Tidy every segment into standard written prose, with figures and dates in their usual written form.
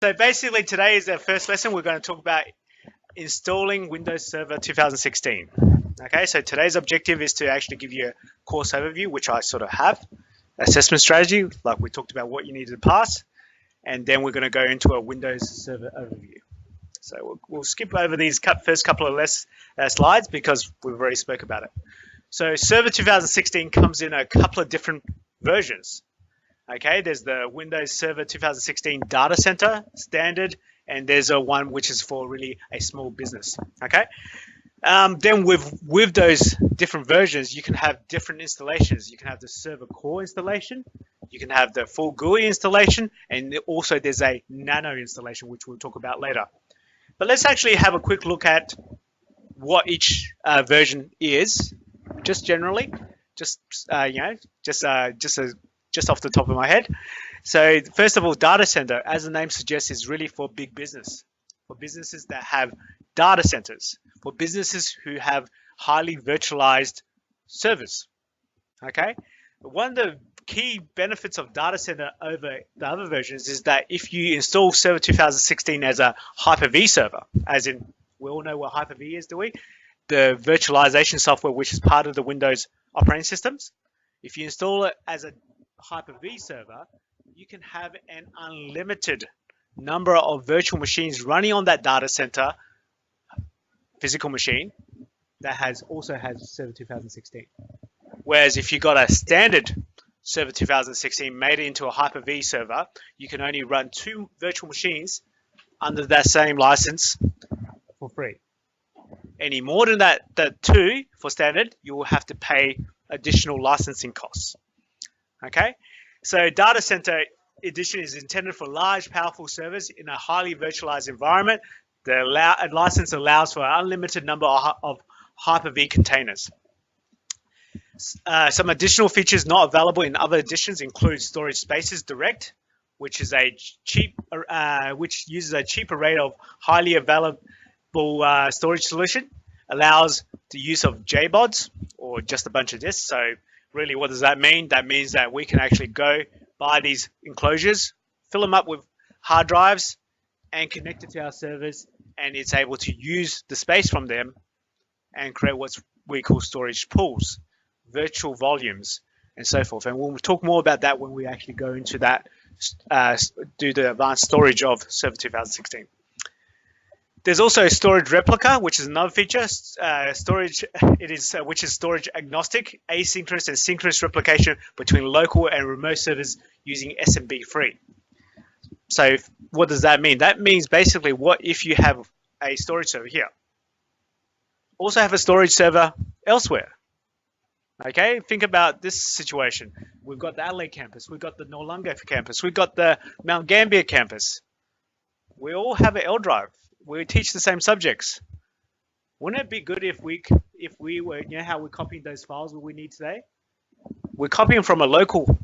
So basically today is our first lesson. We're going to talk about installing Windows Server 2016. Okay, so today's objective is to actually give you a course overview, which I sort of have, assessment strategy, like we talked about what you need to pass, and then we're going to go into a Windows Server overview. So we'll skip over these first couple of slides because we've already spoke about it. So Server 2016 comes in a couple of different versions. Okay, there's the Windows Server 2016 Data Center Standard, and there's a one which is for really a small business. Okay, then with those different versions, you can have different installations. You can have the server core installation, you can have the full GUI installation, and also there's a Nano installation, which we'll talk about later. But let's actually have a quick look at what each version is, just generally, just off the top of my head. So first of all, data center, as the name suggests, is really for big business, for businesses that have data centers, for businesses who have highly virtualized servers. Okay, one of the key benefits of data center over the other versions is that if you install Server 2016 as a Hyper-V server, as in we all know what Hyper-V is, do we? The virtualization software which is part of the Windows operating systems. If you install it as a Hyper-V server, you can have an unlimited number of virtual machines running on that data center physical machine that also has Server 2016. Whereas if you got a standard Server 2016 made it into a Hyper-V server, you can only run 2 virtual machines under that same license for free. Any more than that 2 for standard, you will have to pay additional licensing costs. Okay, so data center edition is intended for large, powerful servers in a highly virtualized environment. The license allows for an unlimited number of Hyper-V containers. Some additional features not available in other editions include Storage Spaces Direct, which is which uses a cheaper rate of highly available storage solution, allows the use of JBODs or just a bunch of disks. So really, what does that mean? That means that we can actually go buy these enclosures, fill them up with hard drives, and connect it to our servers, and it's able to use the space from them and create what we call storage pools, virtual volumes, and so forth. And we'll talk more about that when we actually go into that, do the advanced storage of Server 2016. There's also a storage replica, which is another feature. Which is storage agnostic, asynchronous and synchronous replication between local and remote servers using SMB-free. So what does that mean? That means basically, what if you have a storage server here, also have a storage server elsewhere? Okay, think about this situation. We've got the Adelaide campus, we've got the Noarlunga campus, we've got the Mount Gambier campus. We all have an L drive. We teach the same subjects. Wouldn't it be good if we were, you know how we're copying those files we need today? We're copying from a local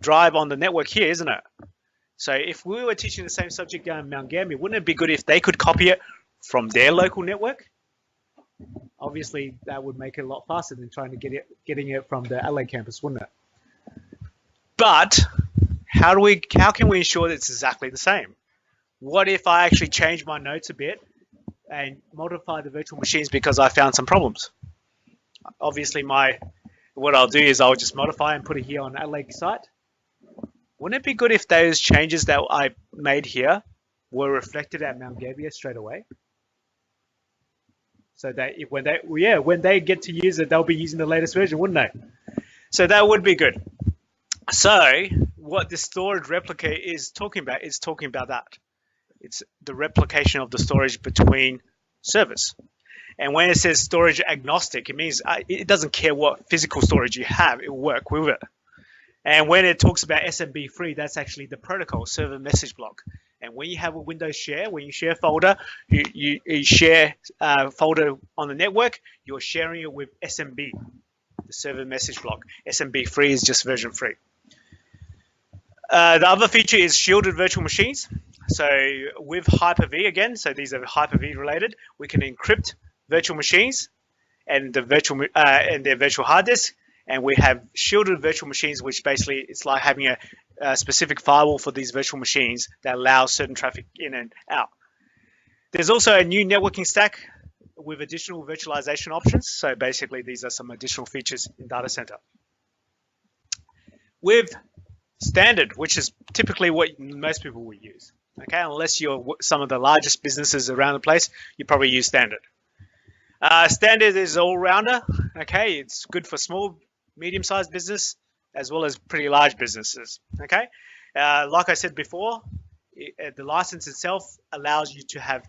drive on the network here, isn't it? So if we were teaching the same subject down in Mount Gambier, wouldn't it be good if they could copy it from their local network? Obviously, that would make it a lot faster than trying to getting it from the Adelaide campus, wouldn't it? But how can we ensure that it's exactly the same? What if I actually change my notes a bit and modify the virtual machines because I found some problems? Obviously, what I'll do is I'll just modify and put it here on Adelaide site. Wouldn't it be good if those changes that I made here were reflected at Mount Gambier straight away? So that when they get to use it, they'll be using the latest version, wouldn't they? So that would be good. So what the storage replica is talking about that. It's the replication of the storage between servers. And when it says storage agnostic, it means it doesn't care what physical storage you have, it will work with it. And when it talks about SMB free, that's actually the protocol, server message block. And when you have a Windows share, when you share a folder, you share a folder on the network, you're sharing it with SMB, the server message block. SMB free is just version free. The other feature is shielded virtual machines. So with Hyper-V again, so these are Hyper-V related, we can encrypt virtual machines and their virtual hard disk, and we have shielded virtual machines, which basically it's like having a specific firewall for these virtual machines that allows certain traffic in and out. There's also a new networking stack with additional virtualization options. So basically, these are some additional features in data center. With standard, which is typically what most people will use. Okay, unless you're some of the largest businesses around the place, you probably use standard. Standard is all-rounder. Okay, it's good for small, medium-sized business as well as pretty large businesses. Okay, like I said before, the license itself allows you to have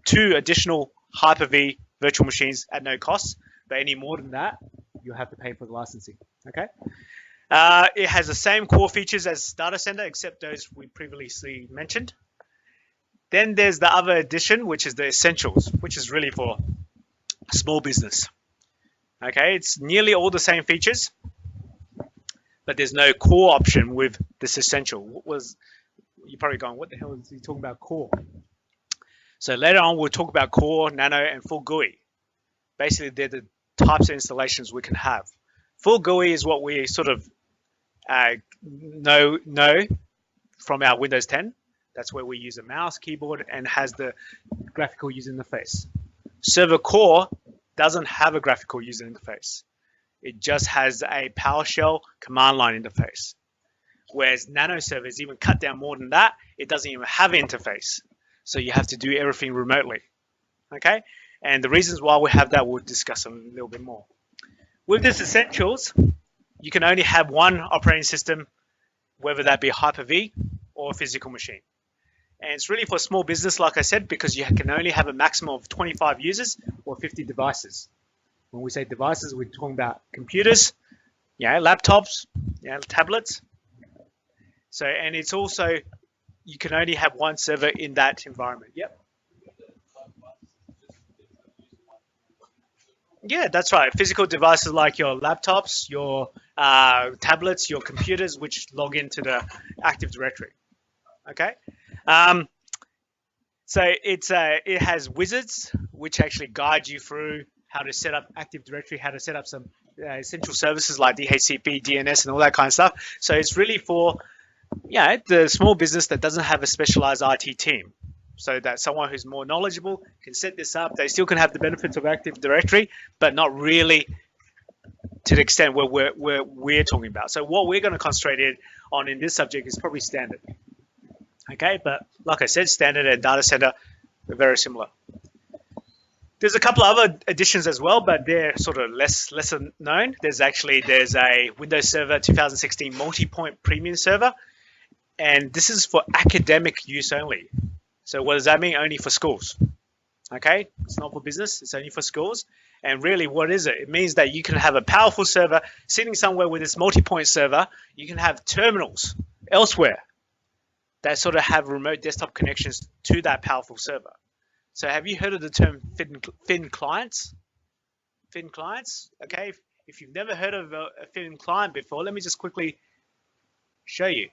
2 additional Hyper-V virtual machines at no cost, but any more than that, you'll have to pay for the licensing. Okay. It has the same core features as data center, except those we previously mentioned. Then there's the other addition, which is the essentials, which is really for small business. Okay, it's nearly all the same features, but there's no core option with this essential. You're probably going, what the hell is he talking about core? So later on, we'll talk about core, nano, and full GUI. Basically, they're the types of installations we can have. Full GUI is what we sort of know from our Windows 10. That's where we use a mouse, keyboard, and has the graphical user interface. Server core doesn't have a graphical user interface. It just has a PowerShell command line interface. Whereas Nano servers even cut down more than that. It doesn't even have an interface. So you have to do everything remotely. Okay? And the reasons why we have that, we'll discuss a little bit more. With this essentials, you can only have one operating system, whether that be Hyper-V or a physical machine. And it's really for small business, like I said, because you can only have a maximum of 25 users or 50 devices. When we say devices, we're talking about computers, laptops, tablets. So, and it's also, you can only have one server in that environment. Yep. Yeah, that's right. Physical devices like your laptops, your tablets, your computers, which log into the Active Directory. Okay. So it has wizards which actually guide you through how to set up Active Directory, how to set up some essential services like DHCP, DNS, and all that kind of stuff. So it's really for the small business that doesn't have a specialized IT team. So that someone who's more knowledgeable can set this up. They still can have the benefits of Active Directory, but not really to the extent where we're talking about. So what we're going to concentrate on in this subject is probably standard. Okay, but like I said, standard and data center are very similar. There's a couple of other additions as well, but they're sort of lesser known. There's a Windows Server 2016 multi-point premium server, and this is for academic use only. So what does that mean? Only for schools. Okay, it's not for business, it's only for schools. And really, what is it? It means that you can have a powerful server sitting somewhere with this multi-point server. You can have terminals elsewhere that sort of have remote desktop connections to that powerful server. So have you heard of the term thin clients? Thin clients, okay. If you've never heard of a thin client before, let me just quickly show you.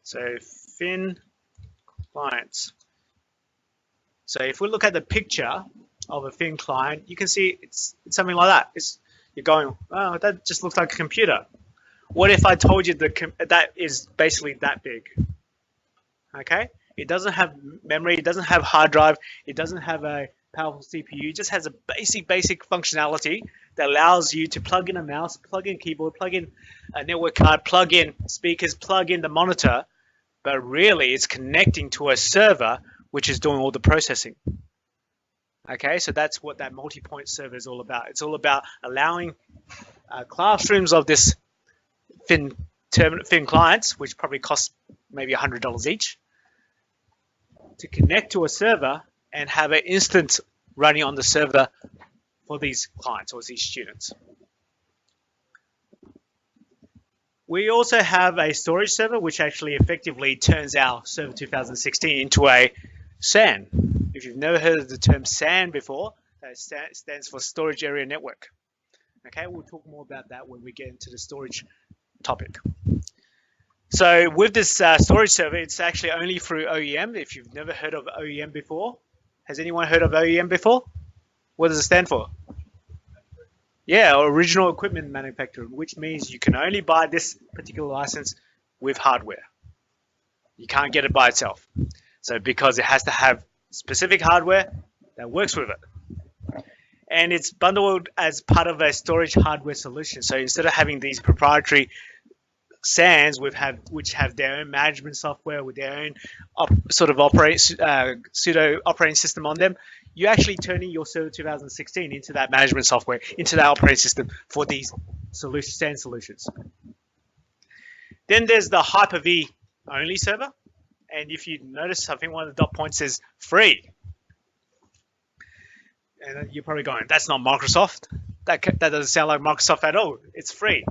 So thin clients. So if we look at the picture of a thin client, you can see it's something like that. You're going, oh, that just looks like a computer. What if I told you that is basically that big? Okay, it doesn't have memory, it doesn't have hard drive, it doesn't have a powerful CPU, it just has a basic functionality that allows you to plug in a mouse, plug in a keyboard, plug in a network card, plug in speakers, plug in the monitor, but really it's connecting to a server which is doing all the processing. Okay, so that's what that multi-point server is all about. It's all about allowing classrooms of this thin clients, which probably cost maybe $100 each, to connect to a server and have an instance running on the server for these clients or these students. We also have a storage server, which actually effectively turns our Server 2016 into a SAN. If you've never heard of the term SAN before, that stands for Storage Area Network. Okay, we'll talk more about that when we get into the storage topic. So with this storage server, it's actually only through OEM. If you've never heard of OEM before, has anyone heard of OEM before? What does it stand for? Yeah, original equipment manufacturer, which means you can only buy this particular license with hardware. You can't get it by itself. So because it has to have specific hardware that works with it. And it's bundled as part of a storage hardware solution. So instead of having these proprietary SANs which have their own management software with their own pseudo operating system on them, you're actually turning your Server 2016 into that management software, into that operating system for these SAN solutions. Then there's the Hyper-V only server. And if you notice, I think one of the dot points says free. And you're probably going, that's not Microsoft. That doesn't sound like Microsoft at all. It's free.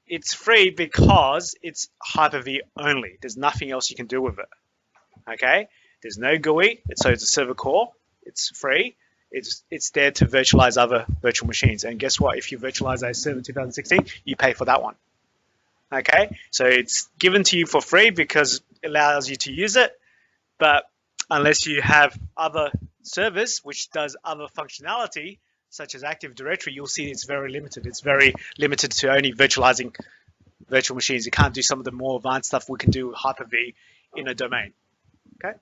It's free because it's Hyper-V only. There's nothing else you can do with it. Okay? There's no GUI, so it's a server core. It's free. It's there to virtualize other virtual machines. And guess what? If you virtualize a Server 2016, you pay for that one. Okay? So it's given to you for free because it allows you to use it. But unless you have other servers which does other functionality, such as Active Directory, you'll see it's very limited. It's very limited to only virtualizing virtual machines. You can't do some of the more advanced stuff we can do with Hyper-V in a domain. Okay.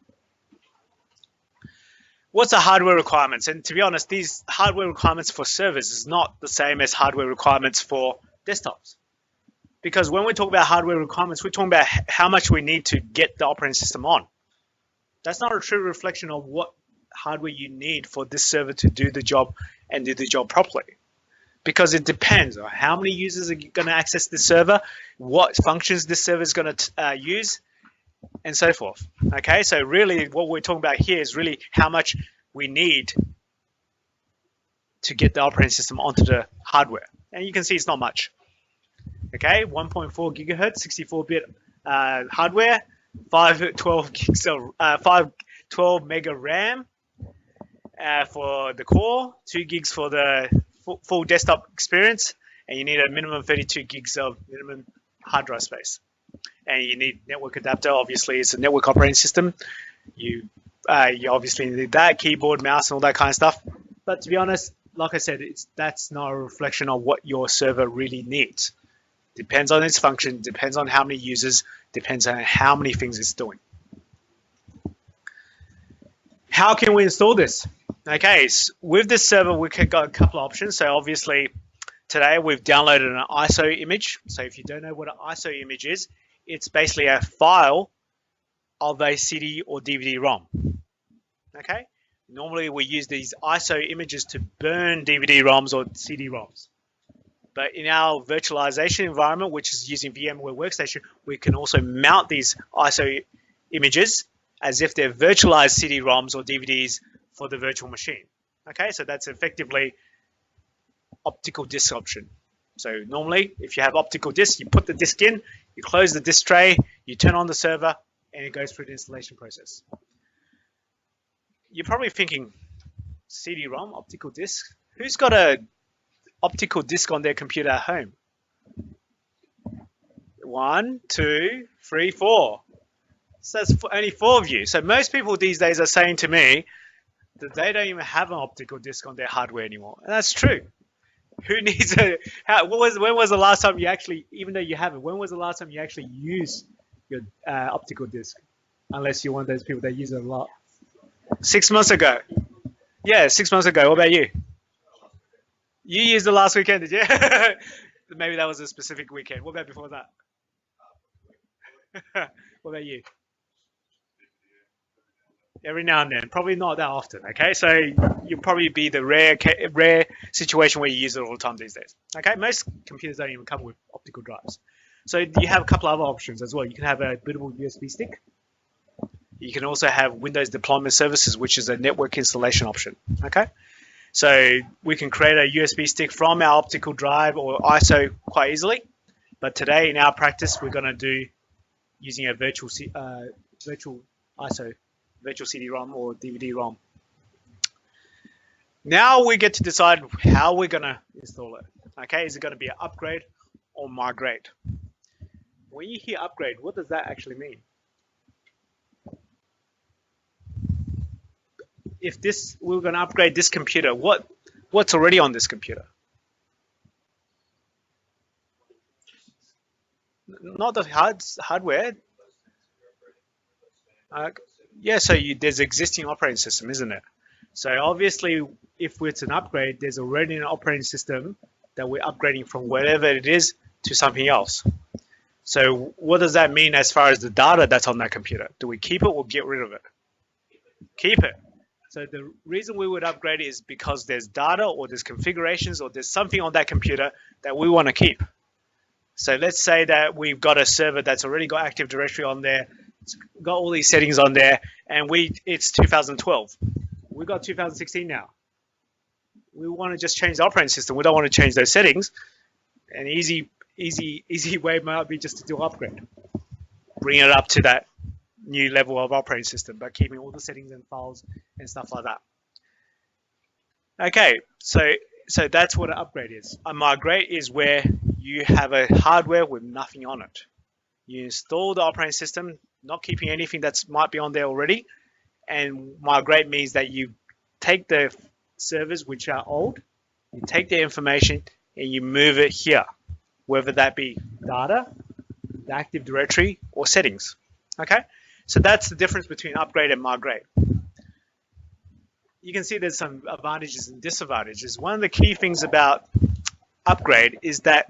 What's the hardware requirements? And to be honest, these hardware requirements for servers is not the same as hardware requirements for desktops. Because when we talk about hardware requirements, we're talking about how much we need to get the operating system on. That's not a true reflection of what hardware you need for this server to do the job and do the job properly. Because it depends on how many users are going to access this server, what functions this server is going to use, and so forth. Okay, so really what we're talking about here is really how much we need to get the operating system onto the hardware. And you can see it's not much. Okay, 1.4 gigahertz, 64-bit hardware, 512 mega RAM for the core, 2 gigs for the full desktop experience, and you need a minimum 32 gigs of minimum hard drive space. And you need network adapter. Obviously, it's a network operating system. You obviously need that, keyboard, mouse, and all that kind of stuff. But to be honest, like I said, that's not a reflection of what your server really needs. Depends on its function, depends on how many users, depends on how many things it's doing. How can we install this? Okay, so with this server, we could got a couple of options. So obviously, today we've downloaded an ISO image. So if you don't know what an ISO image is, it's basically a file of a CD or DVD-ROM. Okay, normally we use these ISO images to burn DVD-ROMs or CD-ROMs. But in our virtualization environment, which is using VMware Workstation, we can also mount these ISO images as if they're virtualized CD-ROMs or DVDs for the virtual machine. Okay, so that's effectively optical disk option. So normally, if you have optical disk, you put the disk in, you close the disk tray, you turn on the server, and it goes through the installation process. You're probably thinking, CD-ROM, optical disk? Who's got a optical disk on their computer at home? 1, 2, 3, 4. So that's only 4 of you. So most people these days are saying to me that they don't even have an optical disk on their hardware anymore. And that's true. Who needs a, when was the last time you actually, even though you have it, when was the last time you actually used your optical disk? Unless you're one of those people that use it a lot. 6 months ago. Yeah, 6 months ago. What about you? You used it last weekend, did you? Maybe that was a specific weekend. What about before that? What about you? Every now and then, probably not that often. Okay, so you'll probably be the rare situation where you use it all the time these days. Okay, most computers don't even come with optical drives. So you have a couple other options as well. You can have a bootable USB stick. You can also have Windows Deployment Services, which is a network installation option. Okay, so we can create a USB stick from our optical drive or ISO quite easily. But today in our practice, we're going to do using a virtual ISO. Virtual CD-ROM or DVD-ROM. Now we get to decide how we're going to install it. Okay, is it going to be an upgrade or migrate? When you hear upgrade, what does that actually mean? If we're going to upgrade this computer, what's already on this computer? Not the hardware. Uh, yeah, so there's existing operating system, isn't it? So obviously, if it's an upgrade, there's already an operating system that we're upgrading from whatever it is to something else. So what does that mean as far as the data that's on that computer? Do we keep it or get rid of it? Keep it. So the reason we would upgrade it is because there's data or there's configurations or there's something on that computer that we want to keep. So let's say that we've got a server that's already got Active Directory on there, it's got all these settings on there, and it's 2012. We've got 2016 now. We want to just change the operating system. We don't want to change those settings. An easy way might be just to do an upgrade. Bring it up to that new level of operating system, but keeping all the settings and files and stuff like that. Okay, so that's what an upgrade is. A migrate is where you have a hardware with nothing on it. You install the operating system, not keeping anything that might be on there already, and migrate means that you take the servers which are old, you take the information and you move it here, whether that be data, the Active Directory, or settings. Okay, so that's the difference between upgrade and migrate. You can see there's some advantages and disadvantages. One of the key things about upgrade is that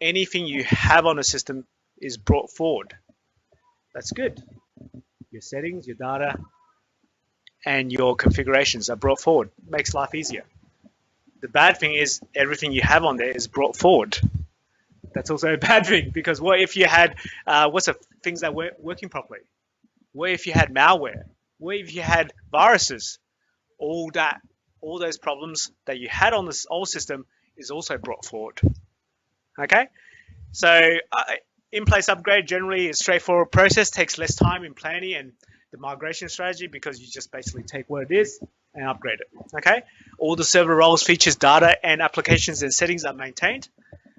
anything you have on a system is brought forward. That's good. Your settings, your data, and your configurations are brought forward. Makes life easier. The bad thing is everything you have on there is brought forward. That's also a bad thing, because what if you had things that weren't working properly? What if you had malware? What if you had viruses? All those problems that you had on this old system is also brought forward. Okay, so in-place upgrade generally is a straightforward process, takes less time in planning and the migration strategy, because you just basically take what it is and upgrade it. Okay, all the server roles, features, data, and applications and settings are maintained,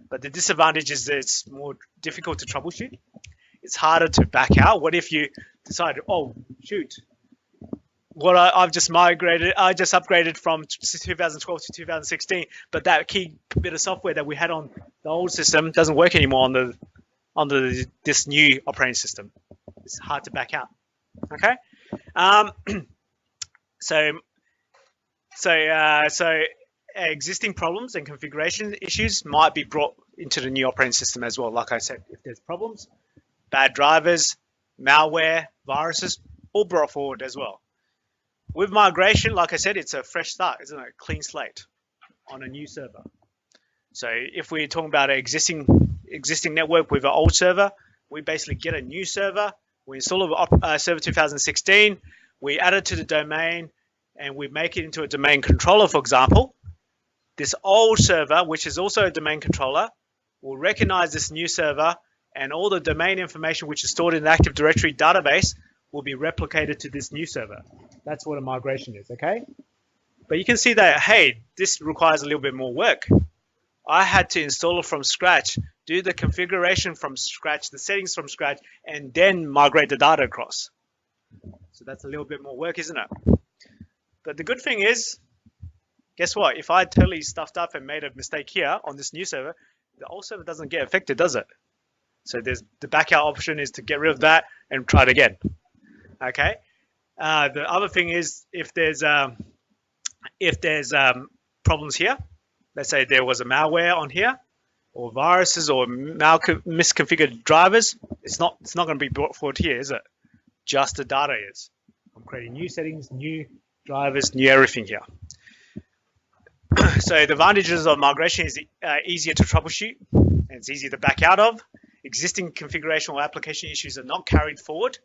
but the disadvantage is that it's more difficult to troubleshoot. It's harder to back out. What if you decide, oh shoot, I just upgraded from 2012 to 2016, but that key bit of software that we had on the old system doesn't work anymore on this new operating system. It's hard to back out. Okay, so existing problems and configuration issues might be brought into the new operating system as well. Like I said, if there's problems, bad drivers, malware, viruses, all brought forward as well. With migration, like I said, it's a fresh start, isn't it? Clean slate on a new server. So if we're talking about an existing network with an old server, we basically get a new server, we install a server 2016, we add it to the domain, and we make it into a domain controller, for example. This old server, which is also a domain controller, will recognize this new server, and all the domain information which is stored in the Active Directory database will be replicated to this new server. That's what a migration is, okay? But you can see that, hey, this requires a little bit more work. I had to install it from scratch, do the configuration from scratch, the settings from scratch, and then migrate the data across. So that's a little bit more work, isn't it? But the good thing is, guess what? If I totally stuffed up and made a mistake here on this new server, the old server doesn't get affected, does it? So there's the backout option is to get rid of that and try it again. Okay. The other thing is if there's problems here, let's say there was a malware on here, or viruses, or misconfigured drivers, it's not going to be brought forward here, is it? Just the data is. I'm creating new settings, new drivers, new everything here. So the advantages of migration is easier to troubleshoot, and it's easier to back out of. Existing configuration or application issues are not carried forward.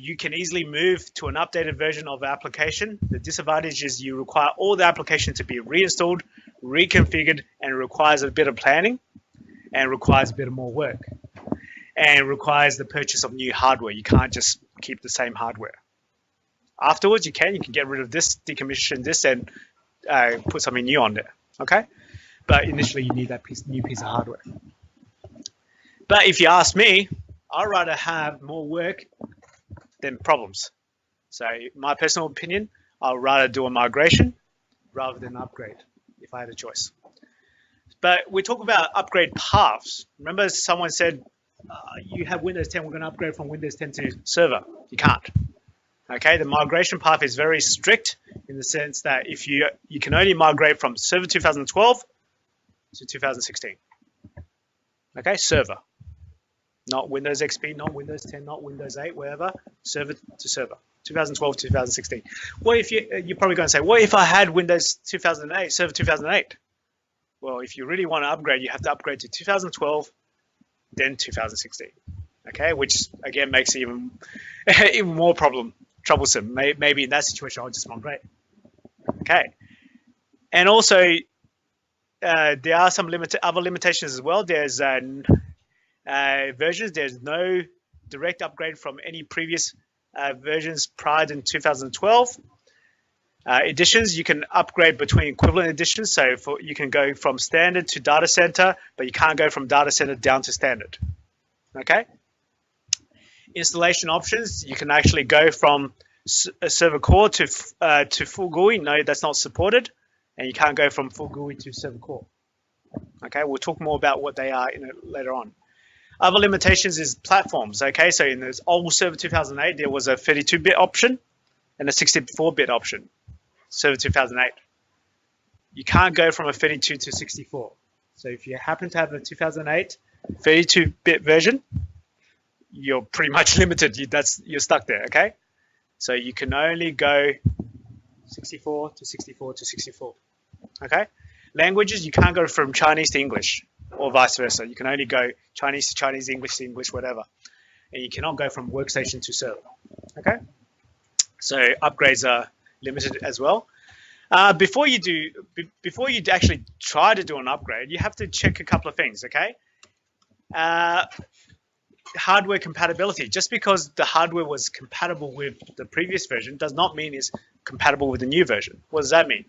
You can easily move to an updated version of the application. The disadvantage is you require all the application to be reinstalled, reconfigured, and requires a bit of planning, and requires a bit of more work, and requires the purchase of new hardware. You can't just keep the same hardware. Afterwards, you can get rid of this, decommission this, and put something new on there. Okay, but initially you need that new piece of hardware. But if you ask me, I'd rather have more work than problems. So my personal opinion, I'd rather do a migration rather than an upgrade if I had a choice. But we talk about upgrade paths. Remember someone said, you have Windows 10, we're going to upgrade from Windows 10 to server. You can't. Okay, the migration path is very strict in the sense that if you can only migrate from server 2012 to 2016. Okay, server. Not Windows XP, not Windows 10, not Windows 8, wherever, server to server, 2012 to 2016. What if you're probably going to say, what if I had Windows 2008, server 2008? Well, if you really want to upgrade, you have to upgrade to 2012, then 2016. Okay, which again makes it even more troublesome. Maybe in that situation, I'll just migrate. Okay, and also there are some other limitations as well. There's versions. There's no direct upgrade from any previous versions prior to 2012. Editions, you can upgrade between equivalent editions. So you can go from standard to data center, but you can't go from data center down to standard. Okay. Installation options, you can actually go from a server core to full GUI. No, that's not supported. And you can't go from full GUI to server core. Okay, we'll talk more about what they are later on. Other limitations is platforms. Okay, so in this old server 2008, there was a 32-bit option and a 64-bit option. Server 2008. You can't go from a 32 to 64. So if you happen to have a 2008 32-bit version, you're pretty much limited. You're stuck there. Okay, so you can only go 64 to 64 to 64. Okay, languages, you can't go from Chinese to English or vice versa. You can only go Chinese to Chinese, English to English, whatever. And you cannot go from workstation to server. Okay, so upgrades are limited as well. Before you actually try to do an upgrade, you have to check a couple of things. Okay, hardware compatibility. Just because the hardware was compatible with the previous version does not mean it's compatible with the new version. What does that mean?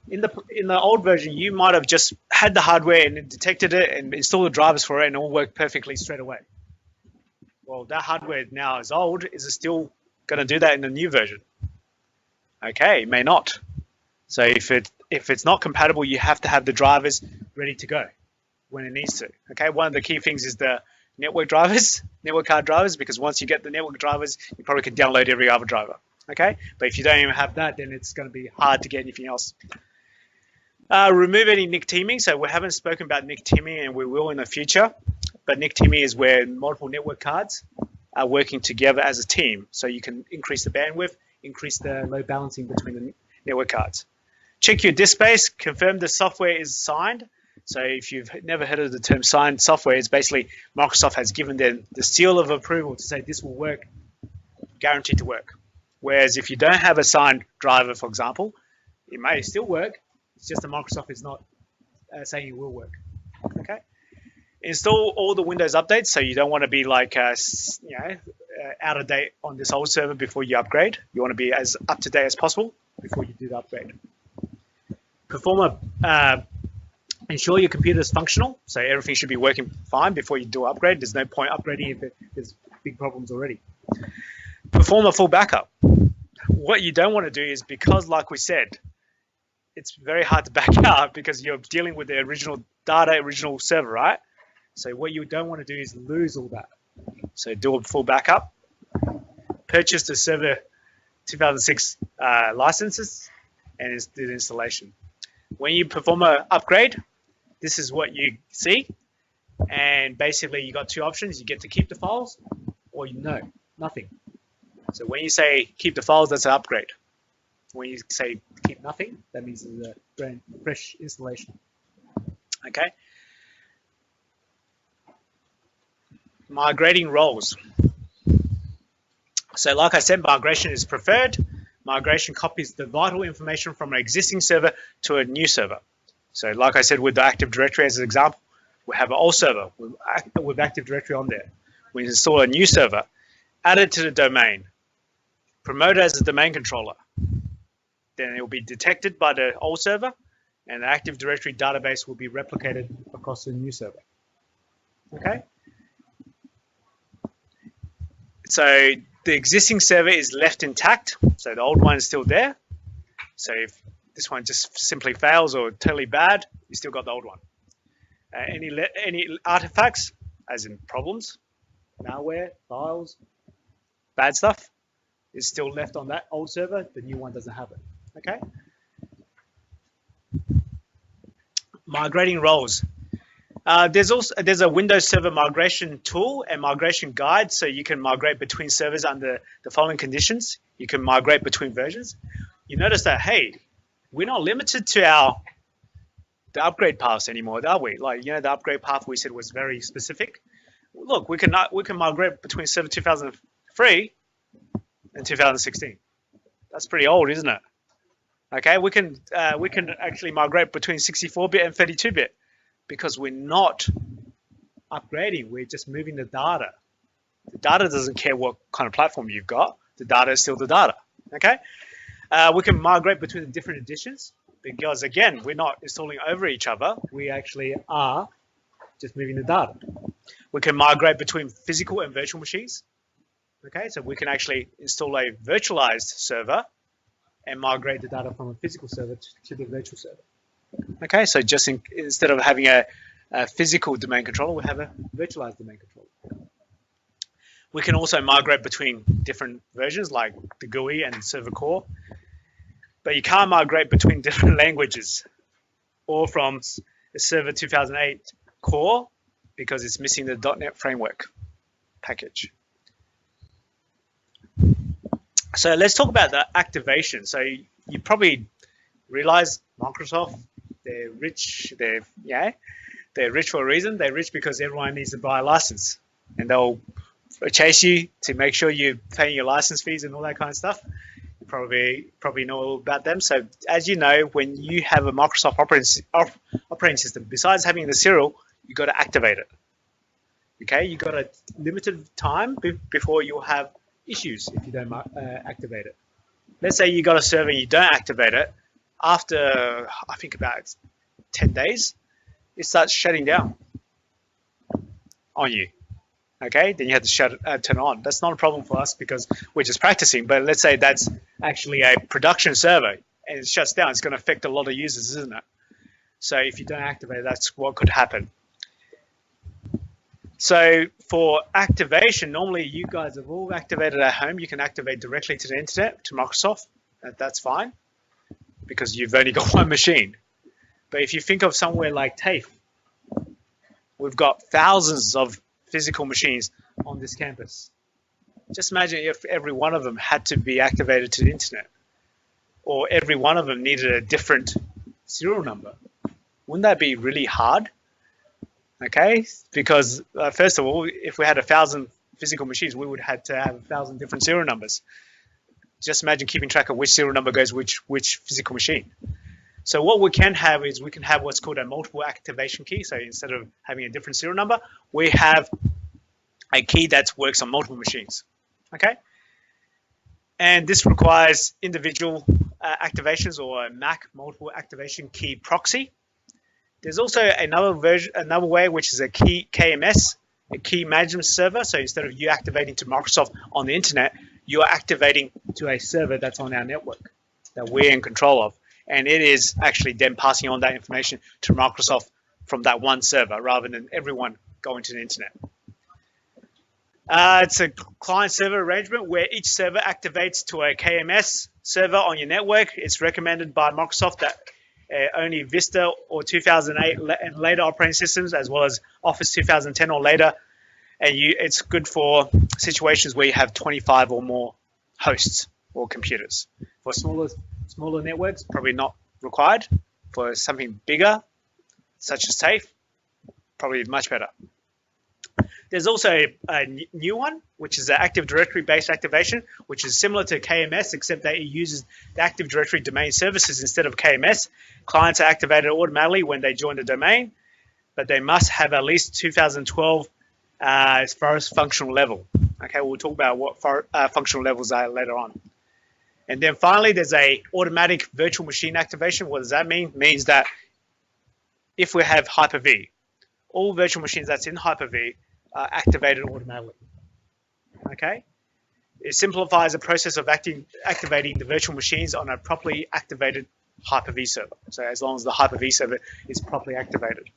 In the old version, you might have just had the hardware and it detected it and installed the drivers for it and it all worked perfectly straight away. Well, that hardware now is old. Is it still going to do that in the new version? Okay, it may not. So if it's not compatible, you have to have the drivers ready to go when it needs to. Okay, one of the key things is the network drivers, network card drivers, because once you get the network drivers, you probably can download every other driver. Okay, but if you don't even have that, then it's going to be hard to get anything else. Remove any NIC teaming. So we haven't spoken about NIC teaming, and we will in the future. But NIC teaming is where multiple network cards are working together as a team. So you can increase the bandwidth, increase the load balancing between the network cards. Check your disk space. Confirm the software is signed. So if you've never heard of the term signed software, it's basically Microsoft has given them the seal of approval to say this will work, guaranteed to work. Whereas if you don't have a signed driver, for example, it may still work. It's just that Microsoft is not saying it will work. Okay. Install all the Windows updates. So you don't want to be like, out of date on this old server before you upgrade. You want to be as up to date as possible before you do the upgrade. Ensure your computer is functional. So everything should be working fine before you do an upgrade. There's no point upgrading if there's big problems already. Perform a full backup. What you don't want to do is, because like we said, it's very hard to back out because you're dealing with the original data, original server, right? So what you don't want to do is lose all that. So do a full backup. Purchase the server 2006 licenses and do the installation. When you perform an upgrade, this is what you see. And basically you got two options. You get to keep the files or nothing. So when you say keep the files, that's an upgrade. When you say keep nothing, that means it's a brand fresh installation. Okay. Migrating roles. So like I said, migration is preferred. Migration copies the vital information from an existing server to a new server. So like I said, with the Active Directory as an example, we have an old server with Active Directory on there. We install a new server, add it to the domain, promote it as a domain controller. Then it will be detected by the old server, and the Active Directory database will be replicated across the new server. Okay? So the existing server is left intact, so the old one is still there. So if this one just simply fails or totally bad, you still got the old one. Any artifacts, as in problems, malware, files, bad stuff, is still left on that old server. The new one doesn't have it. Okay. Migrating roles. There's a Windows Server migration tool and migration guide, so you can migrate between servers under the following conditions. You can migrate between versions. You notice that, hey, we're not limited to the upgrade paths anymore, are we? Like, you know, the upgrade path we said was very specific. Look, we can migrate between server 2003 and 2016. That's pretty old, isn't it? Okay, we can actually migrate between 64-bit and 32-bit because we're not upgrading. We're just moving the data. The data doesn't care what kind of platform you've got. The data is still the data. Okay, we can migrate between the different editions because again, we're not installing over each other. We actually are just moving the data. We can migrate between physical and virtual machines. Okay, so we can actually install a virtualized server and migrate the data from a physical server to the virtual server. Okay, so just instead of having a physical domain controller, we have a virtualized domain controller. We can also migrate between different versions like the GUI and server core, but you can't migrate between different languages or from the server 2008 core because it's missing the .NET framework package. So let's talk about the activation. So you probably realize Microsoft, they're rich. They're rich for a reason. They're rich because everyone needs to buy a license, and they'll chase you to make sure you're paying your license fees and all that kind of stuff. You probably know all about them. So as you know, when you have a Microsoft operating system, besides having the serial, you got to activate it. Okay, you got a limited time before you'll have issues if you don't activate it. Let's say you got a server and you don't activate it. After, I think about 10 days, it starts shutting down on you. Okay, then you have to turn it on. That's not a problem for us because we're just practicing. But let's say that's actually a production server and it shuts down. It's going to affect a lot of users, isn't it? So if you don't activate it, that's what could happen. So for activation, normally you guys have all activated at home. You can activate directly to the internet, to Microsoft. That's fine because you've only got one machine. But if you think of somewhere like TAFE, we've got thousands of physical machines on this campus. Just imagine if every one of them had to be activated to the internet, or every one of them needed a different serial number. Wouldn't that be really hard? Okay, because first of all, if we had 1,000 physical machines, we would have to have 1,000 different serial numbers. Just imagine keeping track of which serial number goes which physical machine. So what we can have is we can have what's called a multiple activation key. So instead of having a different serial number, we have a key that works on multiple machines. Okay, and this requires individual activations or a MAC multiple activation key proxy. There's also another way, which is a key KMS, a key management server. So instead of you activating to Microsoft on the internet, you're activating to a server that's on our network that we're in control of. And it is actually then passing on that information to Microsoft from that one server rather than everyone going to the internet. It's a client-server arrangement where each server activates to a KMS server on your network. It's recommended by Microsoft that only Vista or 2008 and later operating systems, as well as Office 2010 or later, and it's good for situations where you have 25 or more hosts or computers. For smaller networks, probably not required. For something bigger, such as TAFE, probably much better. There's also a new one, which is an Active Directory-based activation, which is similar to KMS, except that it uses the Active Directory domain services instead of KMS. Clients are activated automatically when they join the domain, but they must have at least 2012 as far as functional level. Okay, we'll talk about what functional levels are later on. And then finally, there's a automatic virtual machine activation. What does that mean? It means that if we have Hyper-V, all virtual machines that's in Hyper-V are activated automatically. Okay? It simplifies the process of activating the virtual machines on a properly activated Hyper-V server. So as long as the Hyper-V server is properly activated.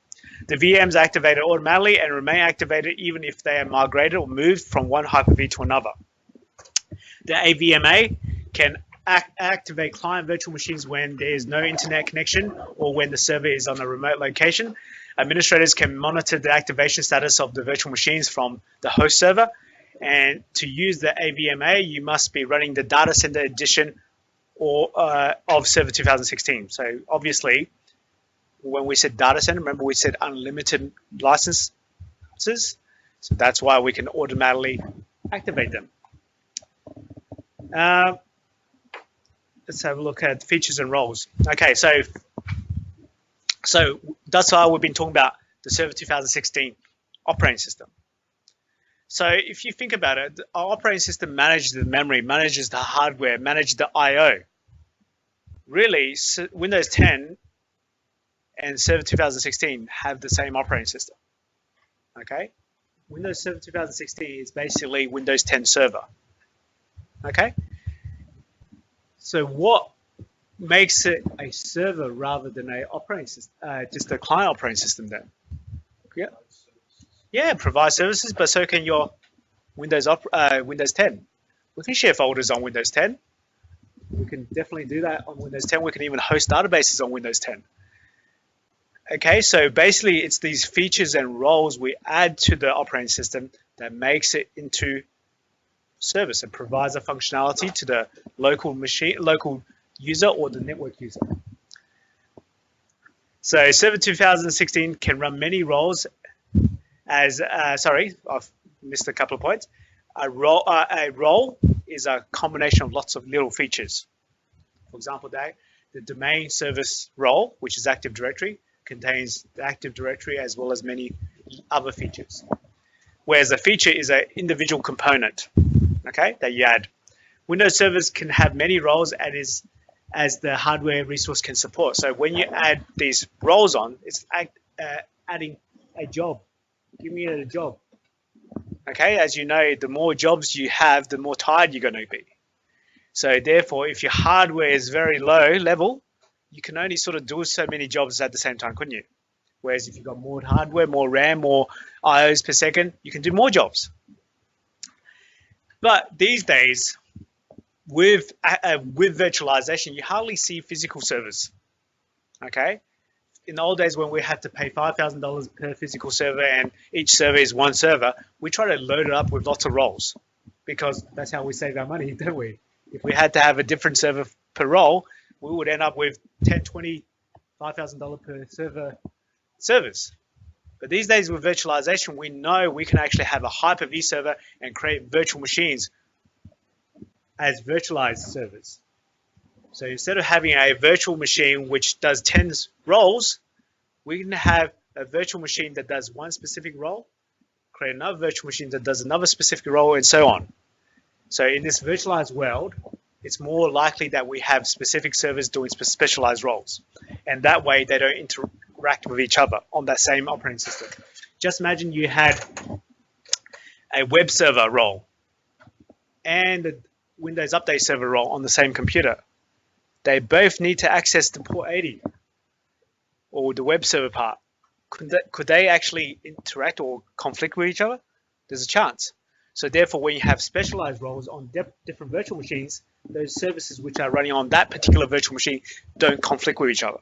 The VMs are activated automatically and remain activated even if they are migrated or moved from one Hyper-V to another. The AVMA can activate client virtual machines when there is no internet connection or when the server is on a remote location. Administrators can monitor the activation status of the virtual machines from the host server. And to use the AVMA, you must be running the data center edition of Server 2016. So obviously, when we said data center, remember we said unlimited licenses. So that's why we can automatically activate them. Let's have a look at features and roles. Okay, so that's why we've been talking about the Server 2016 operating system. So if you think about it, our operating system manages the memory, manages the hardware, manages the I/O. Really, Windows 10 and Server 2016 have the same operating system. Okay, Windows Server 2016 is basically Windows 10 Server. Okay, so what makes it a server rather than a operating system, just a client operating system then? Yeah, provide services, but so can your Windows 10. We can share folders on Windows 10. We can definitely do that on Windows 10. We can even host databases on Windows 10. Okay, so basically it's these features and roles we add to the operating system that makes it into service and provides a functionality to the local user or the network user. So Server 2016 can run many roles as, sorry, I've missed a couple of points. A role is a combination of lots of little features. For example, the domain service role, which is Active Directory, contains the Active Directory as well as many other features. Whereas a feature is an individual component, okay, that you add. Windows servers can have many roles as the hardware resource can support. So when you add these roles on, it's adding a job. Give me a job. Okay, as you know, the more jobs you have, the more tired you're going to be. So therefore, if your hardware is very low level, you can only sort of do so many jobs at the same time, couldn't you? Whereas if you've got more hardware, more RAM, more IOs per second, you can do more jobs. But these days, with virtualization, you hardly see physical servers. Okay, in the old days when we had to pay $5,000 per physical server and each server is one server, we try to load it up with lots of roles because that's how we save our money, don't we? If we had to have a different server per role, we would end up with $10, $20, $5,000 per servers. But these days with virtualization, we know we can actually have a Hyper-V server and create virtual machines as virtualized servers. So instead of having a virtual machine which does 10 roles, we can have a virtual machine that does one specific role, create another virtual machine that does another specific role, and so on. So in this virtualized world, it's more likely that we have specific servers doing specialized roles. And that way they don't interact with each other on that same operating system. Just imagine you had a web server role and a Windows Update server role on the same computer. They both need to access the port 80 or the web server part. Could they actually interact or conflict with each other? There's a chance. So therefore, when you have specialized roles on different virtual machines, those services which are running on that particular virtual machine don't conflict with each other.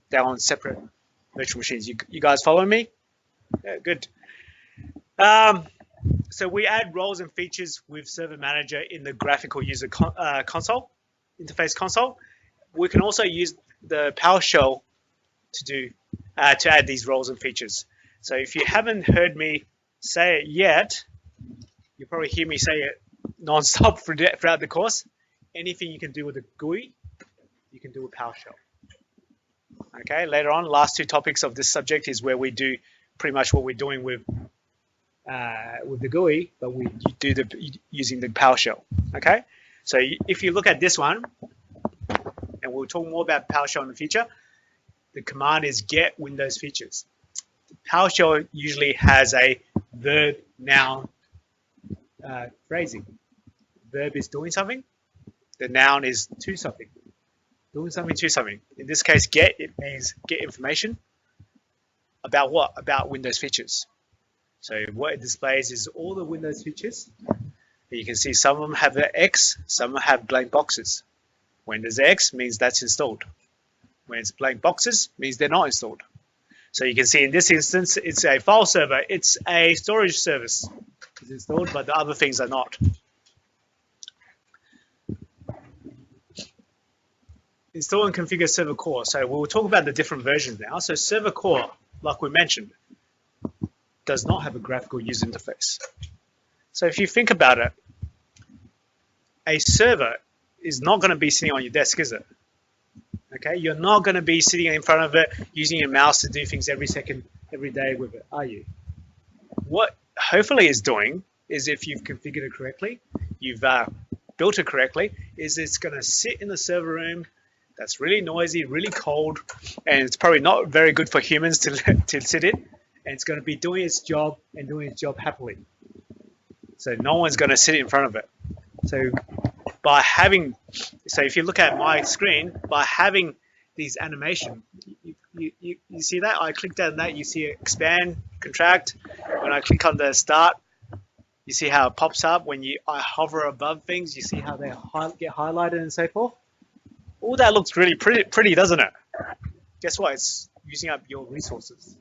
They're on separate virtual machines. You guys follow me? Yeah, good. So we add roles and features with Server Manager in the graphical user console, interface console. We can also use the PowerShell to add these roles and features. So if you haven't heard me say it yet, you probably hear me say it non-stop throughout the course. Anything you can do with a GUI, you can do with PowerShell. Okay, later on, last two topics of this subject is where we do pretty much what we're doing with the GUI, but we do using the PowerShell. Okay, so if you look at this one, and we'll talk more about PowerShell in the future, the command is get Windows features. PowerShell usually has a verb noun phrasing. Verb is doing something. The noun is to something. Doing something to something. In this case, get, it means get information. About what? About Windows features. So what it displays is all the Windows features. You can see some of them have the X, some have blank boxes. When there's X means that's installed. When it's blank boxes means they're not installed. So you can see in this instance, it's a file server. It's a storage service. It's installed, but the other things are not. Install and configure server core. So we'll talk about the different versions now. So server core, like we mentioned, does not have a graphical user interface. So if you think about it, a server is not going to be sitting on your desk, is it? Okay, you're not going to be sitting in front of it using your mouse to do things every second, every day with it, are you? What hopefully is doing is, if you've configured it correctly, you've built it correctly, is it's going to sit in the server room that's really noisy, really cold, and it's probably not very good for humans to sit in, and it's going to be doing its job and doing its job happily. So no one's going to sit in front of it. So by having, so if you look at my screen, by having these animation, you see that? I clicked on that, you see it expand, contract. When I click on the start, you see how it pops up. When I hover above things, you see how they get highlighted and so forth. All that looks really pretty, doesn't it? Guess what? It's using up your resources.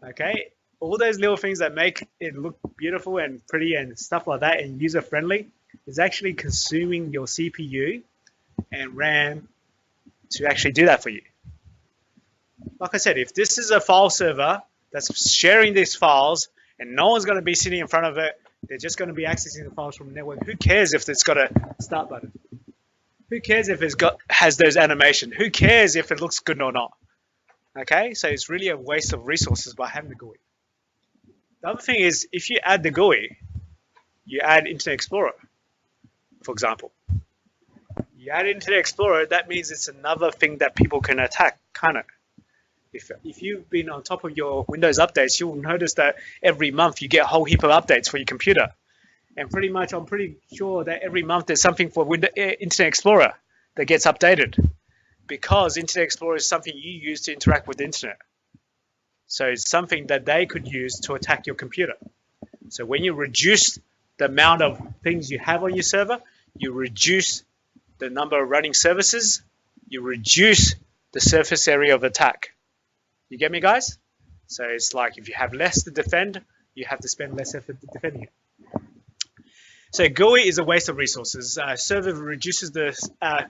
Okay? All those little things that make it look beautiful and pretty and stuff like that and user-friendly is actually consuming your CPU and RAM to actually do that for you. Like I said, if this is a file server that's sharing these files and no one's going to be sitting in front of it, they're just going to be accessing the files from the network. Who cares if it's got a start button? Who cares if it's has those animation? Who cares if it looks good or not? Okay, so it's really a waste of resources by having the GUI. The other thing is, if you add the GUI, you add Internet Explorer, for example. You add Internet Explorer, that means it's another thing that people can attack, can't it? If you've been on top of your Windows updates, you'll notice that every month you get a whole heap of updates for your computer. And pretty much, I'm pretty sure that every month there's something for Internet Explorer that gets updated, because Internet Explorer is something you use to interact with the internet. So it's something that they could use to attack your computer. So when you reduce the amount of things you have on your server, you reduce the number of running services, you reduce the surface area of attack. You get me, guys? So it's like if you have less to defend, you have to spend less effort defending it. So GUI is a waste of resources. Server reduces the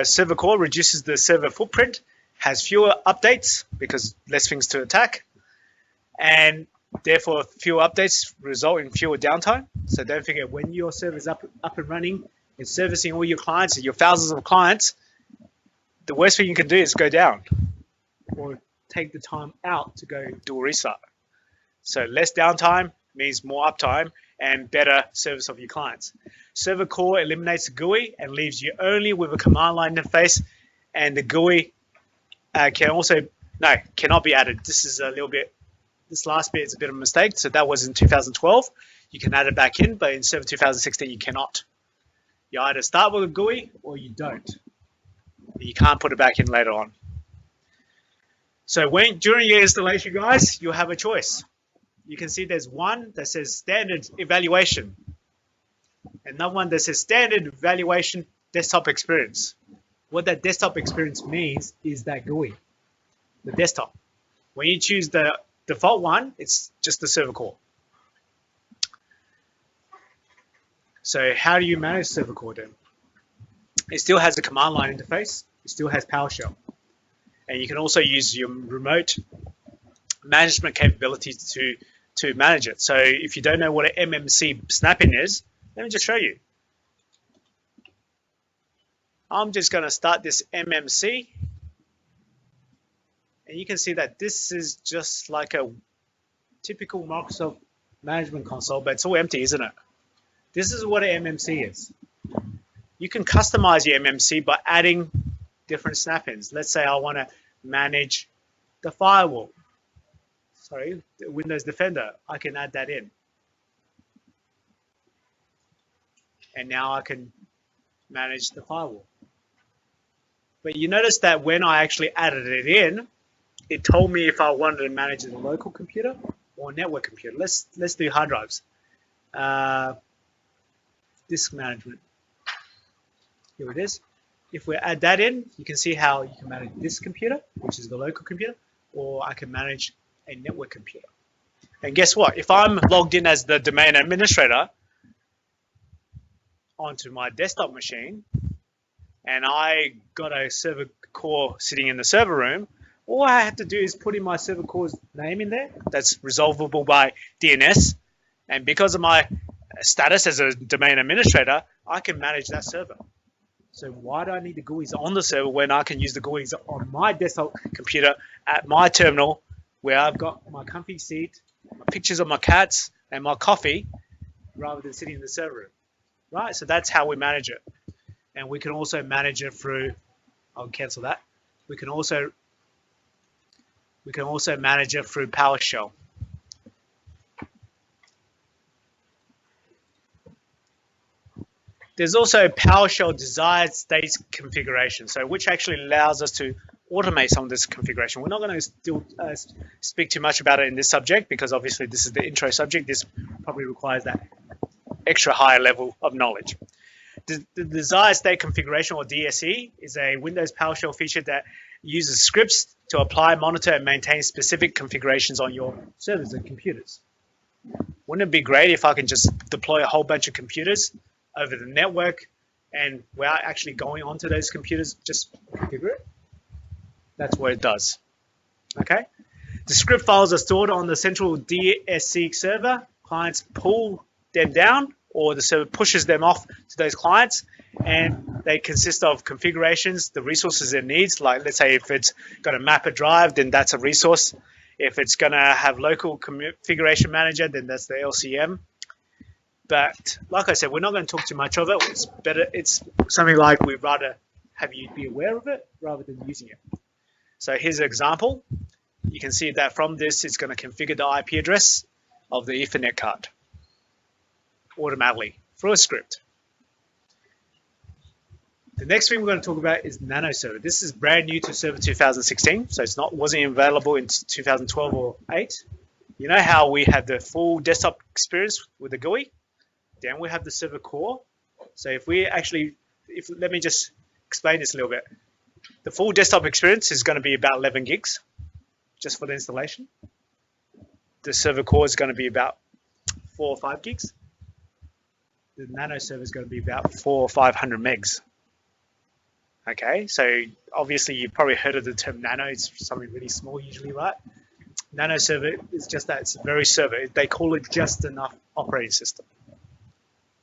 server core reduces the server footprint, has fewer updates because less things to attack, and therefore fewer updates result in fewer downtime. So don't forget, when your server is up and running and servicing all your clients and your thousands of clients, the worst thing you can do is go down or take the time out to go do a restart. So less downtime means more uptime and better service of your clients. Server core eliminates the GUI and leaves you only with a command line interface, and the GUI cannot be added. This is a little bit, this last bit is a bit of a mistake. So that was in 2012. You can add it back in, but in Server 2016 you cannot. You either start with a GUI or you don't. You can't put it back in later on. So during your installation, guys, you'll have a choice. You can see there's one that says standard evaluation, another one that says standard evaluation desktop experience. What that desktop experience means is that GUI, the desktop. When you choose the default one, it's just the server core. So how do you manage server core then? It still has a command line interface. It still has PowerShell. And you can also use your remote management capabilities to manage it. So if you don't know what an MMC snapping is, let me just show you. I'm just going to start this MMC. And you can see that this is just like a typical Microsoft management console, but it's all empty, isn't it? This is what an MMC is. You can customize your MMC by adding different snap-ins. Let's say I want to manage the firewall. Sorry, the Windows Defender. I can add that in. And now I can manage the firewall. But you notice that when I actually added it in, it told me if I wanted to manage a local computer or a network computer. Let's do hard drives. Disk management. Here it is. If we add that in, you can see how you can manage this computer, which is the local computer, or I can manage a network computer. And guess what? If I'm logged in as the domain administrator onto my desktop machine, and I got a server core sitting in the server room, all I have to do is put in my server core's name in there. That's resolvable by DNS. And because of my status as a domain administrator, I can manage that server. So why do I need the GUIs on the server when I can use the GUIs on my desktop computer at my terminal where I've got my comfy seat, my pictures of my cats, and my coffee, rather than sitting in the server room, right? So that's how we manage it. And we can also manage it through, I'll cancel that. We can also manage it through PowerShell. There's also PowerShell desired state configuration, so which actually allows us to automate some of this configuration. We're not going to still speak too much about it in this subject because obviously this is the intro subject. This probably requires that extra higher level of knowledge. The desired state configuration, or DSE, is a Windows PowerShell feature that uses scripts to apply, monitor, and maintain specific configurations on your servers and computers. Wouldn't it be great if I can just deploy a whole bunch of computers over the network and without actually going onto those computers, just configure it? That's what it does. Okay. The script files are stored on the central DSC server. Clients pull them down, or the server pushes them off to those clients, and they consist of configurations, the resources it needs. Like, let's say if it's got a mapper drive, then that's a resource. If it's going to have local configuration manager, then that's the LCM. But like I said, we're not going to talk too much of it. It's better. It's something like we'd rather have you be aware of it rather than using it. So here's an example. You can see that from this, it's going to configure the IP address of the Ethernet card automatically through a script. The next thing we're going to talk about is Nano Server. This is brand new to Server 2016, so wasn't available in 2012 or 8. You know how we had the full desktop experience with the GUI? Then we have the server core. So let me just explain this a little bit. The full desktop experience is going to be about 11 gigs just for the installation. The server core is going to be about 4 or 5 gigs. The Nano server is going to be about 400 or 500 megs. Okay, so obviously you've probably heard of the term Nano. It's something really small usually, right? Nano server is just that. It's a very server. They call it just enough operating system.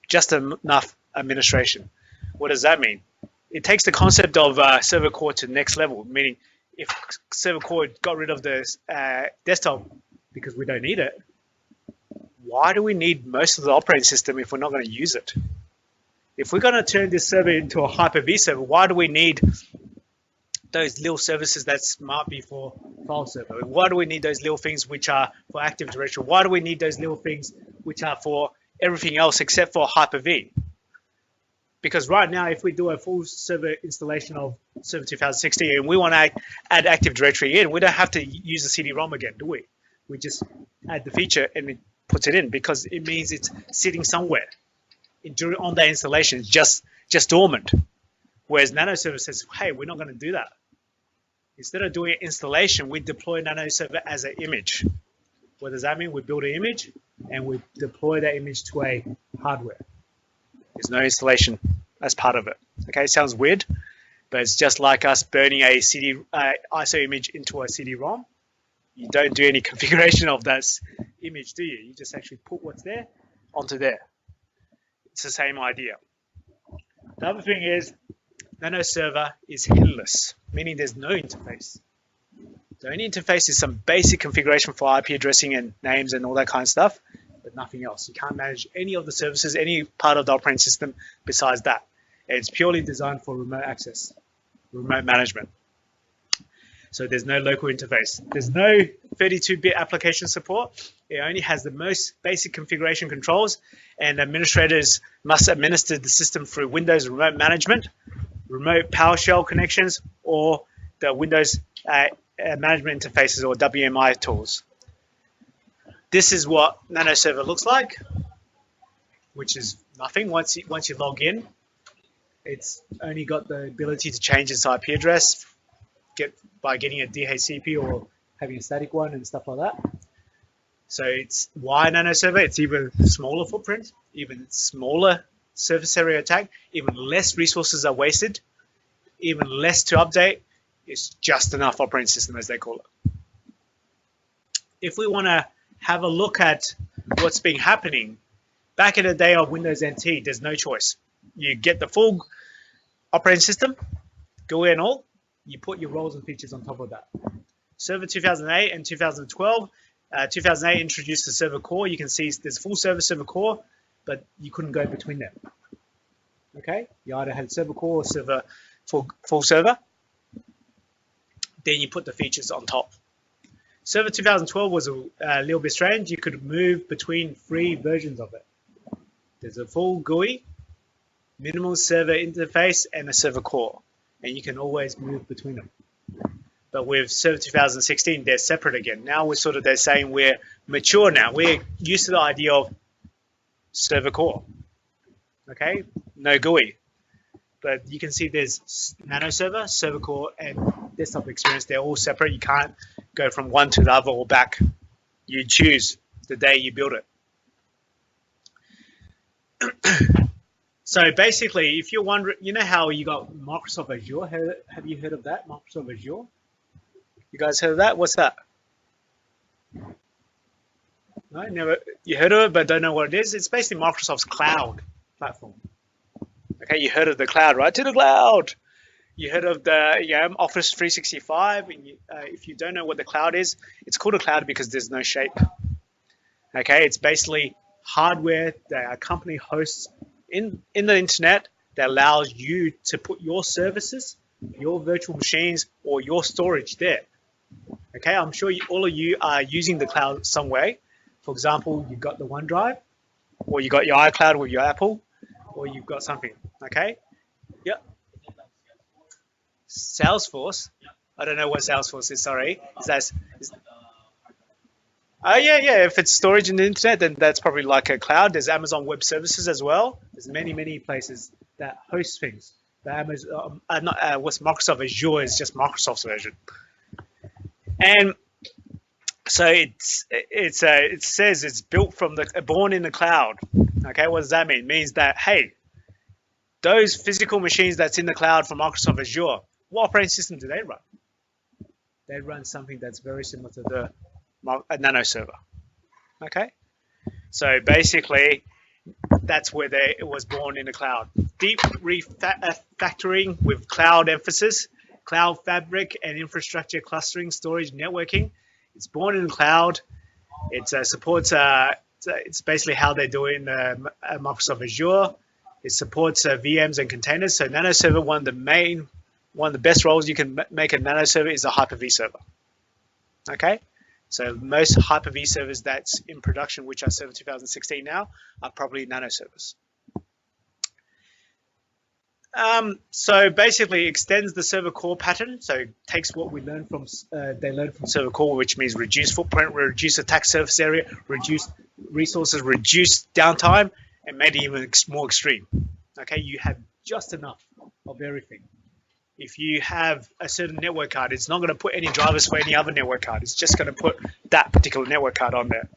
Just enough administration. What does that mean? It takes the concept of server core to the next level, meaning if server core got rid of the desktop because we don't need it, why do we need most of the operating system if we're not going to use it? If we're going to turn this server into a Hyper-V server, why do we need those little services that might be for file server? Why do we need those little things which are for Active Directory? Why do we need those little things which are for everything else except for Hyper-V? Because right now, if we do a full server installation of Server 2016 and we want to add Active Directory in, we don't have to use the CD-ROM again, do we? We just add the feature and it puts it in, because it means it's sitting somewhere on that installation, just dormant. Whereas Nano Server says, hey, we're not going to do that. Instead of doing installation, we deploy Nano Server as an image. What does that mean? We build an image and we deploy that image to a hardware. There's no installation as part of it. Okay, it sounds weird, but it's just like us burning a ISO image into a CD-ROM. You don't do any configuration of that image, do you? You just actually put what's there onto there. It's the same idea. The other thing is, Nano Server is headless, meaning there's no interface. The only interface is some basic configuration for IP addressing and names and all that kind of stuff, but nothing else. You can't manage any of the services, any part of the operating system besides that. And it's purely designed for remote access, remote management. So there's no local interface. There's no 32-bit application support. It only has the most basic configuration controls, and administrators must administer the system through Windows remote management, remote PowerShell connections, or the Windows management interfaces or WMI tools. This is what Nano Server looks like, which is nothing. Once you log in, it's only got the ability to change its IP address by getting a DHCP or having a static one and stuff like that. So it's why Nano Server? It's even smaller footprint, even smaller surface area attack, even less resources are wasted, even less to update. It's just enough operating system, as they call it. If we want to have a look at what's been happening, back in the day of Windows NT, there's no choice. You get the full operating system, GUI and all, you put your roles and features on top of that. Server 2008 and 2012, 2008 introduced the server core. You can see there's full server core, but you couldn't go between them. Okay, you either had server core or server full server. Then you put the features on top. Server 2012 was a little bit strange. You could move between 3 versions of it. There's a full GUI, minimal server interface, and a server core, and you can always move between them. But with Server 2016, they're separate again. Now they're saying we're mature now. We're used to the idea of server core. Okay, no GUI. But you can see there's Nano Server, server core, and desktop experience. They're all separate. You can't go from one to the other or back. You choose the day you build it. So basically, if you're wondering, you know how you got Microsoft Azure? Have you heard of that, Microsoft Azure? You guys heard of that? What's that? No, never. You heard of it, but don't know what it is. It's basically Microsoft's cloud platform. Okay, you heard of the cloud, right? To the cloud. You heard of the Office 365. And if you don't know what the cloud is, it's called a cloud because there's no shape. Okay, it's basically hardware that a company hosts in the internet that allows you to put your services, your virtual machines, or your storage there. Okay, I'm sure all of you are using the cloud some way. For example, you've got the OneDrive, or you got your iCloud with your Apple, or you've got something. Okay, yep. Salesforce. I don't know what Salesforce is. Sorry. Oh yeah. If it's storage in the internet, then that's probably like a cloud. There's Amazon Web Services as well. There's many places that host things. The Amazon, what's Microsoft Azure is just Microsoft's version. And so it says it's built from born in the cloud. Okay, what does that mean? It means that, hey, those physical machines that's in the cloud from Microsoft Azure, what operating system do they run? They run something that's very similar to a Nano Server. Okay, so basically that's where it was born in the cloud. Deep refactoring with cloud emphasis, cloud fabric and infrastructure clustering, storage, networking. It's born in the cloud. It supports. It's basically how they do it in Microsoft Azure. It supports VMs and containers. So Nano Server, one of the best roles you can make a Nano Server is a Hyper-V server. Okay, so most Hyper-V servers that's in production, which are Server 2016 now, are probably Nano servers. So basically extends the server core pattern. So takes what we learned from they learned from server core, which means reduce footprint, reduce attack surface area, reduce resources, reduce downtime, and made it even more extreme. Okay, you have just enough of everything. If you have a certain network card, it's not going to put any drivers for any other network card. It's just going to put that particular network card on there.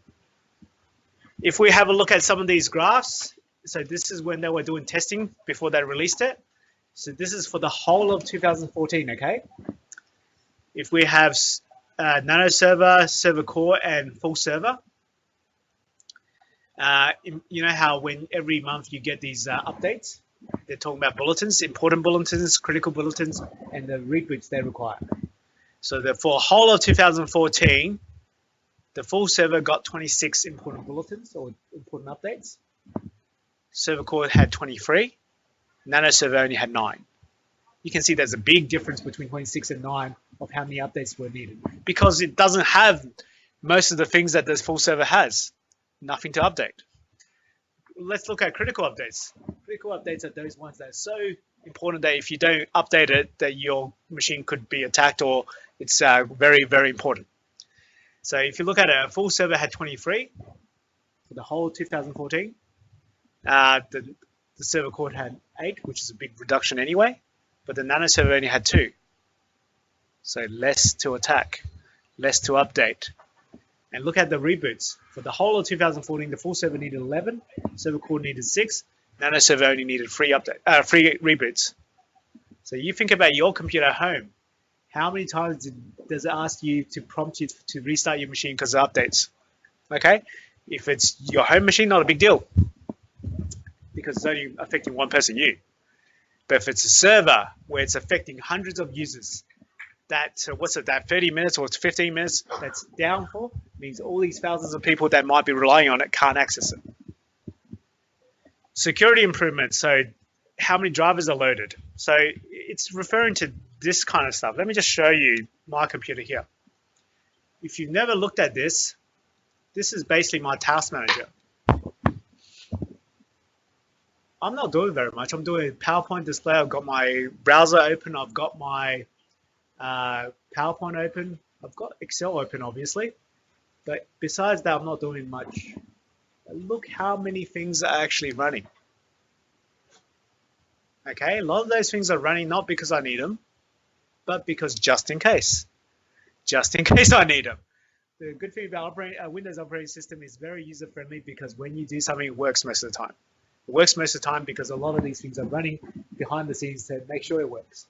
If we have a look at some of these graphs, so this is when they were doing testing before they released it. So this is for the whole of 2014, okay? If we have Nano Server, Server Core, and Full Server, you know how when every month you get these updates? They're talking about bulletins, important bulletins, critical bulletins, and the reboots they require. So for whole of 2014, the Full Server got 26 important bulletins or important updates. Server Core had 23. Nano Server only had 9. You can see there's a big difference between 26 and 9 of how many updates were needed because it doesn't have most of the things that this Full Server has. Nothing to update. Let's look at critical updates. Critical updates are those ones that are so important that if you don't update it, that your machine could be attacked, or it's very, very important. So if you look at it, a full server had 23 for the whole 2014. The server core had 8, which is a big reduction anyway, but the Nano server only had 2. So less to attack, less to update. And look at the reboots. For the whole of 2014, the full server needed 11, server core needed 6, Nano server only needed 3 reboots. So you think about your computer at home. How many times does it ask you to prompt you to restart your machine because of updates? Okay, if it's your home machine, not a big deal, because it's only affecting one person, you. But if it's a server where it's affecting hundreds of users, that 30 minutes or 15 minutes that's down for means all these thousands of people that might be relying on it can't access it. Security improvements. So how many drivers are loaded? So it's referring to this kind of stuff. Let me just show you my computer here. If you've never looked at this, this is basically my task manager. I'm not doing very much. I'm doing PowerPoint display. I've got my browser open. I've got my PowerPoint open. I've got Excel open, obviously. But besides that, I'm not doing much. Look how many things are actually running. Okay, a lot of those things are running not because I need them, but because just in case I need them. The good thing about Windows operating system is very user-friendly, because when you do something, it works most of the time. It works most of the time because a lot of these things are running behind the scenes to make sure it works.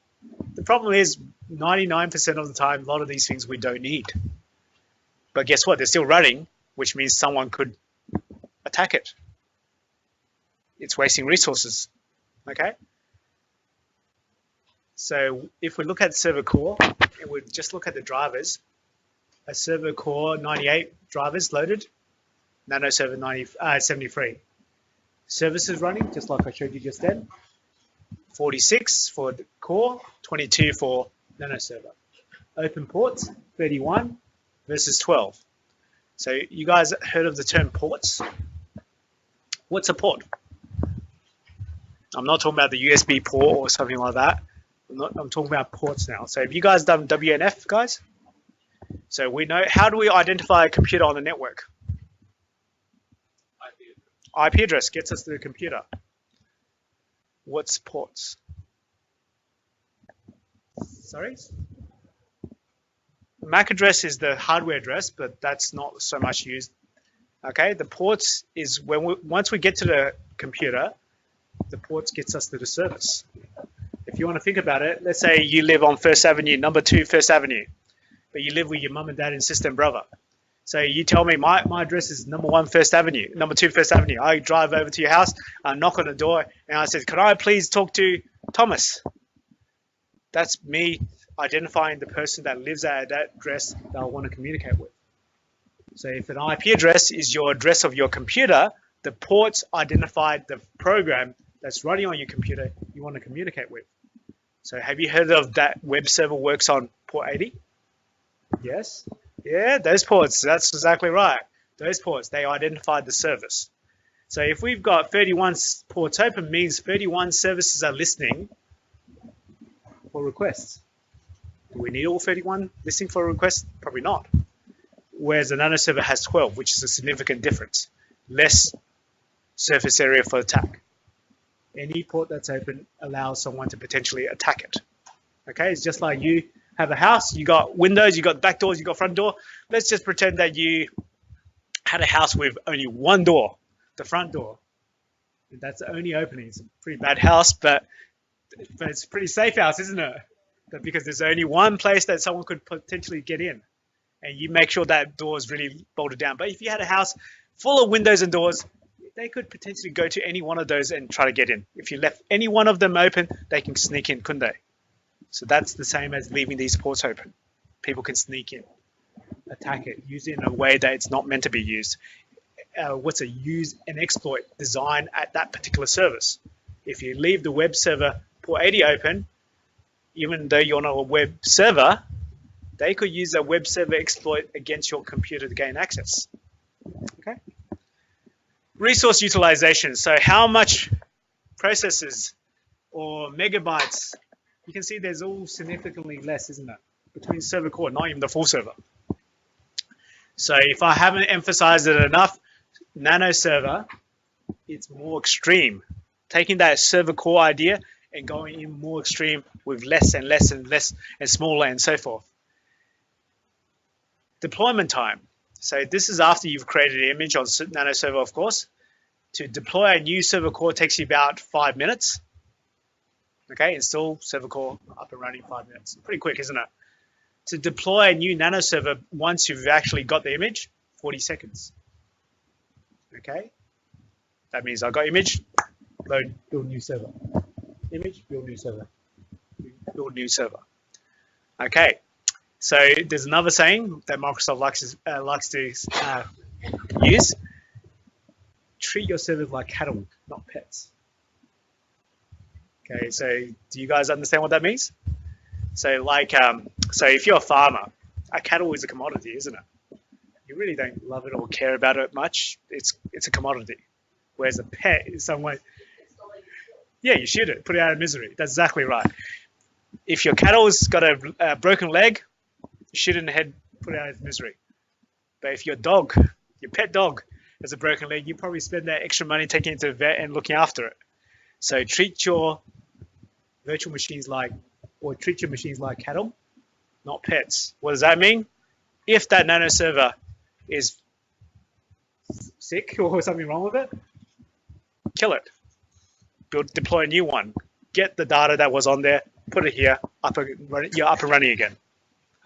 The problem is 99% of the time, a lot of these things we don't need. But guess what? They're still running, which means someone could attack it. It's wasting resources, okay? So if we look at server core, and we just look at the drivers, a server core 98 drivers loaded, Nano server 73. Services running, just like I showed you just then. 46 for the core, 22 for Nano server. Open ports, 31 versus 12. So you guys heard of the term ports? What's a port? I'm not talking about the USB port or something like that. I'm talking about ports now. So have you guys done WNF, guys? So we know, how do we identify a computer on the network? IP address gets us to the computer. What's ports? Sorry? MAC address is the hardware address, but that's not so much used. Okay, the ports is when once we get to the computer, the ports gets us to the service. If you want to think about it, let's say you live on First Avenue, number 2 First Avenue, but you live with your mum and dad and sister and brother. So you tell me my address is number 1 First Avenue, number 2 First Avenue. I drive over to your house, I knock on the door, and I said, "Can I please talk to Thomas?" That's me identifying the person that lives at that address that I want to communicate with. So if an IP address is your address of your computer, the ports identify the program that's running on your computer you want to communicate with. So have you heard of that web server works on port 80? Yes. Yeah, those ports, that's exactly right. Those ports, they identify the service. So if we've got 31 ports open, means 31 services are listening for requests. Do we need all 31 listening for requests? Probably not. Whereas the Nano server has 12, which is a significant difference. Less surface area for attack. Any port that's open allows someone to potentially attack it. Okay, it's just like you have a house, you got windows, you got back doors, you got front door. Let's just pretend that you had a house with only one door, the front door. And that's the only opening. It's a pretty bad house, but it's a pretty safe house, isn't it? Because there's only one place that someone could potentially get in. And you make sure that door is really bolted down. But if you had a house full of windows and doors, they could potentially go to any one of those and try to get in. If you left any one of them open, they can sneak in, couldn't they? So that's the same as leaving these ports open. People can sneak in, attack it, use it in a way that it's not meant to be used. What's a use and exploit design at that particular service? If you leave the web server port 80 open, even though you're not a web server, they could use a web server exploit against your computer to gain access. Okay. Resource utilization. So how much processors or megabytes, you can see there's all significantly less, isn't it? Between server core, not even the full server. So if I haven't emphasized it enough, Nano server, it's more extreme. Taking that server core idea and going in more extreme with less and less and less and smaller and so forth. Deployment time. So this is after you've created an image on Nano server, of course. To deploy a new server core takes you about 5 minutes. Okay, install server core up and running 5 minutes. Pretty quick, isn't it? To deploy a new Nano server once you've actually got the image, 40 seconds. Okay, that means I got image, load, build new server. Image, build new server. Build new server. Okay, so there's another saying that Microsoft likes to use. Treat your servers like cattle, not pets. Okay, so do you guys understand what that means? So so if you're a farmer, a cattle is a commodity, isn't it? You really don't love it or care about it much. It's a commodity. Whereas a pet is someone, yeah, you shoot it, put it out of misery. That's exactly right. If your cattle's got a broken leg, shoot it in the head, put it out of misery. But if your dog, your pet dog, has a broken leg, you probably spend that extra money taking it to the vet and looking after it. So treat your virtual machines like cattle, not pets. What does that mean? If that Nano server is sick or something wrong with it, kill it. Deploy a new one. Get the data that was on there, put it here, you're up and running again.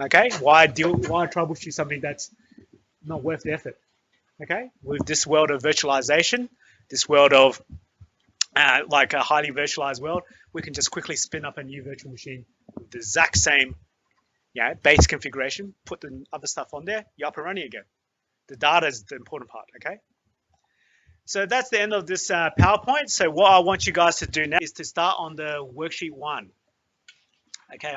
Okay? Why troubleshoot something that's not worth the effort? Okay? With this world of virtualization, this world of like a highly virtualized world, we can just quickly spin up a new virtual machine with the exact same base configuration, put the other stuff on there, you're up and running again. The data is the important part, okay? So that's the end of this PowerPoint. So what I want you guys to do now is to start on the worksheet 1. Okay.